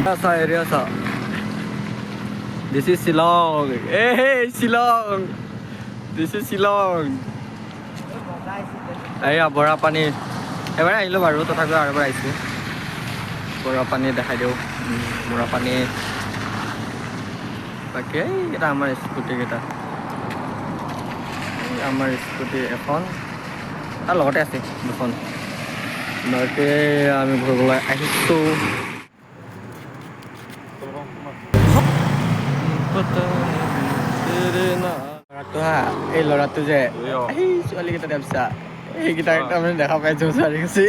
Sa area sa. This is Shillong. Hey, Shillong. This is Shillong. Aya bora pani. এবাৰ আহিলো বাৰু তথাপিও আৰু এবাৰ আহিছো বৰা পানী দেখাই দিওঁ বৰা পানী বাকী এটা আমাৰ স্কুটি কেইটা আমাৰ স্কুটি এখন তাৰ লগতে আছে দুখন নয়তে আমি ঘূৰিবলৈ আহিছোঁ এই ল'ৰাটো যে এই ছোৱালীকেইটা দেখিছা এইকেইটা তাৰমানে দেখা পাইছোঁ ছোৱালী গৈছে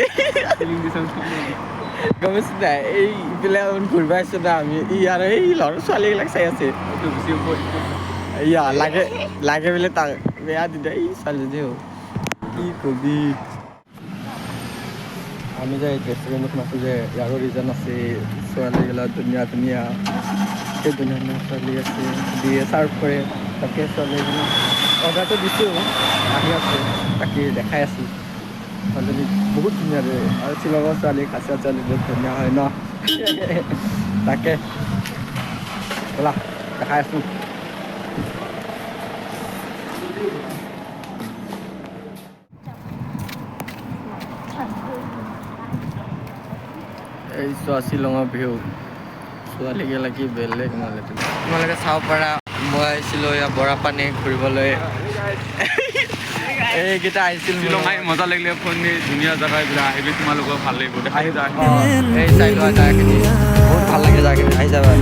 গম পাইছো নাই এই ইফালে ঘূৰিব আহিছোঁ না আমি ইয়াৰ এই ল'ৰা ছোৱালীবিলাক চাই আছে ইয়া লাগে লাগে বোলে তাক বেয়া দিদা এই ছোৱালীজনীও কি কবি আমি যে ৰেষ্টুৰেণ্টত নাচোঁ যে ইয়াৰো ৰিজন আছে ছোৱালীবিলাক ধুনীয়া ধুনীয়া সেই ধুনীয়া ধুনীয়া ছোৱালী আছে দিয়ে চাৰ্ভ কৰে তাকে ছোৱালীজনী অৰ্ডাৰটো দিছোঁ আহি আছে তাকে দেখাই আছোঁ ছোৱালীজনী বহুত ধুনীয়া দেই আৰু শ্বিলঙৰ ছোৱালী খাচীয়া ছোৱালী বহুত ধুনীয়া হয় ন তাকে ব'লা দেখাই আছোঁ এই চোৱা শ্বিলঙৰ ভিউ ছোৱালীগিলা কি বেলেগ মানে তোমালোকে চাব পাৰা মই আহিছিলোঁ এয়া বৰা পানী ঘূৰিবলৈ এইকেইটা আহিছিল শ্বিলং আহি মজা লাগিলে ফোন ধুনীয়া জেগা এইবিলাক আহিলে তোমালোকৰ ভাল লাগিব এই চাই লোৱা জেগাখিনি বহুত ভাল লাগে জেগাখিনি আহি যাবা